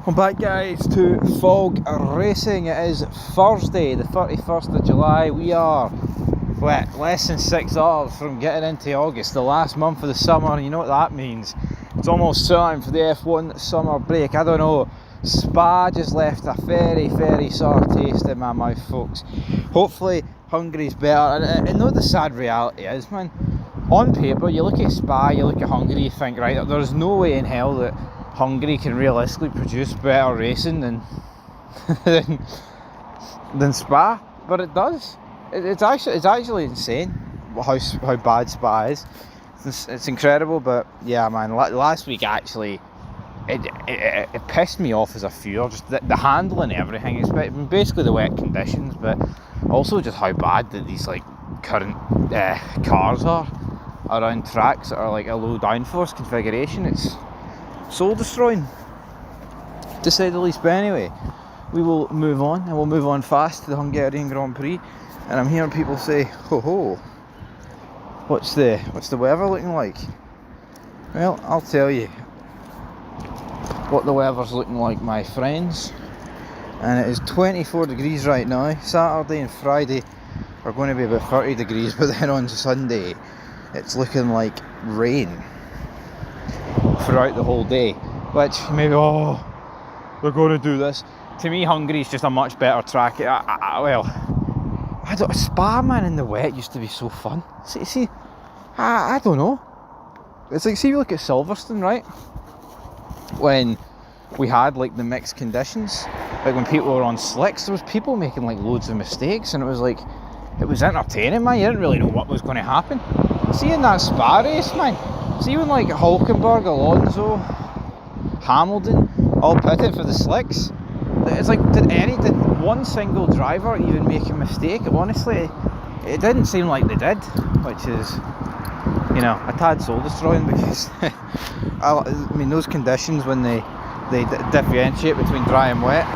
Welcome back, guys, to Fog Racing. It is Thursday, the 31st of July. We are less than 6 hours from getting into August, the last month of the summer. You know what that means. It's almost time for the F1 summer break. I don't know, Spa just left a very sour taste in my mouth, folks. Hopefully Hungary's better. And you know what the sad reality is, man? On paper, you look at Spa, you look at Hungary, you think, right, there's no way in hell that Hungary can realistically produce better racing than Spa, but it does. It's actually insane how bad Spa is. It's incredible, but yeah, man. Last week actually, it pissed me off as a fear. Just the handling, everything. It's basically the wet conditions, but also just how bad that these like current cars are around tracks that are like a low downforce configuration. It's soul destroying, to say the least. But anyway, we will move on, and we'll move on fast to the Hungarian Grand Prix. And I'm hearing people say, ho, what's the weather looking like? Well, I'll tell you what the weather's looking like, my friends. And it is 24 degrees right now. Saturday and Friday are going to be about 30 degrees, but then on Sunday it's looking like rain throughout the whole day, which maybe, they're going to do this. To me, Hungary's just a much better track. Spa, man, in the wet used to be so fun. See, I don't know. It's like, see, you look at Silverstone, right? When we had like the mixed conditions, like when people were on slicks, there was people making like loads of mistakes, and it was entertaining, man. You didn't really know what was going to happen. See, in that Spa race, man, see when like Hulkenberg, Alonso, Hamilton all pitted for the slicks, it's like, did one single driver even make a mistake? Honestly, it didn't seem like they did, which is, you know, a tad soul destroying, because I mean, those conditions when they differentiate between dry and wet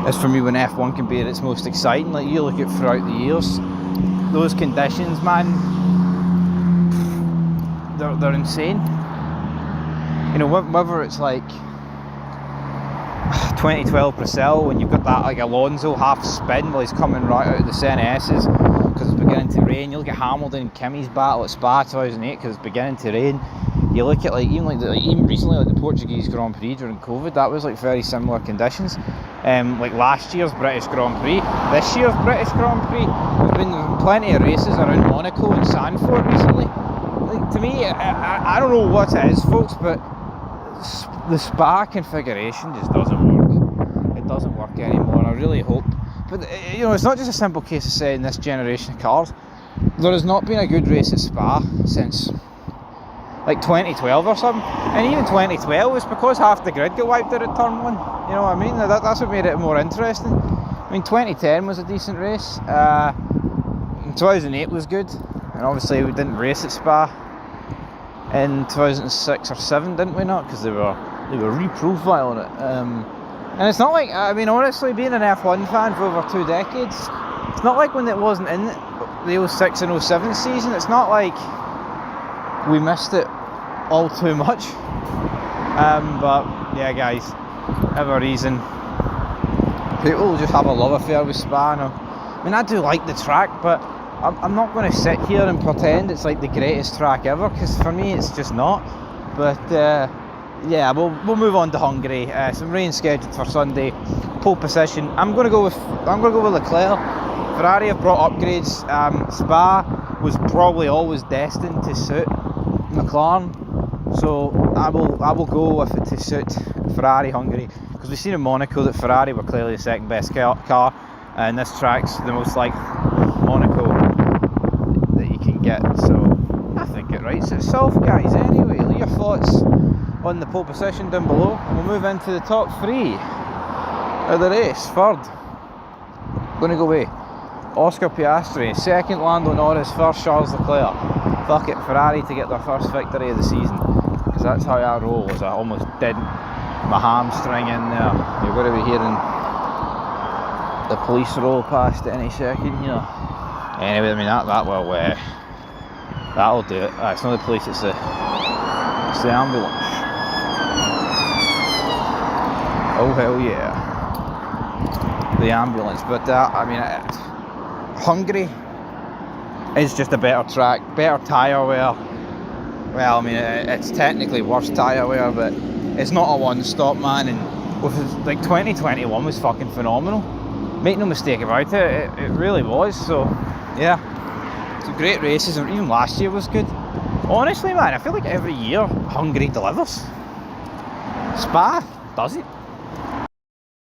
is for me when F1 can be at its most exciting. Like, you look at throughout the years, those conditions, man, they're insane. You know, whether it's like 2012 Brazil, when you've got that like Alonso half spin while he's coming right out of the CNS's because it's beginning to rain. You look at Hamilton and Kimi's battle at Spa 2008 because it's beginning to rain. You look at even recently, like the Portuguese Grand Prix during COVID, that was like very similar conditions. Like last year's British Grand Prix, this year's British Grand Prix, there's been plenty of races around Monaco and Zandvoort recently. Like, to me, I don't know what it is, folks, but the Spa configuration just doesn't work. It doesn't work anymore. I really hope. But you know, it's not just a simple case of saying this generation of cars. There has not been a good race at Spa since like 2012 or something. And even 2012 was because half the grid got wiped out at turn 1. You know what I mean? That's what made it more interesting. I mean, 2010 was a decent race. 2008 was good. And obviously we didn't race at Spa in 2006 or 7, didn't we not? Because they were reprofiling it. And it's not like, I mean, honestly, being an F1 fan for over 2 decades, it's not like when it wasn't in the 06 and 07 season, it's not like we missed it all too much. But yeah, guys, have a reason. People just have a love affair with Spa now. I mean, I do like the track, but I'm not going to sit here and pretend it's like the greatest track ever, because for me it's just not. But yeah, we'll move on to Hungary. Some rain scheduled for Sunday. Pole position, I'm going to go with Leclerc. Ferrari have brought upgrades. Spa was probably always destined to suit McLaren, so I will go with it to suit Ferrari Hungary, because we've seen in Monaco that Ferrari were clearly the second best car, and this track's the most like Monaco that you can get, so I think it writes itself, guys. Anyway, leave your thoughts on the pole position down below, and we'll move into the top 3 of the race. Third, going to go away, Oscar Piastri. Second, Lando Norris. First, Charles Leclerc. Fuck it, Ferrari to get their first victory of the season, because that's how I roll, as I almost did my hamstring in there. You're going to be hearing the police roll past any second here. Anyway, I mean, that'll do it. It's not the police, it's the ambulance. Oh hell yeah. The ambulance, but I mean, Hungary is just a better track, better tyre wear. Well, I mean, it's technically worse tyre wear, but it's not a one-stop, man. And with like 2021 was fucking phenomenal. Make no mistake about it, it really was. So yeah, some great races, and even last year was good. Honestly, man, I feel like every year Hungary delivers. Spa does it.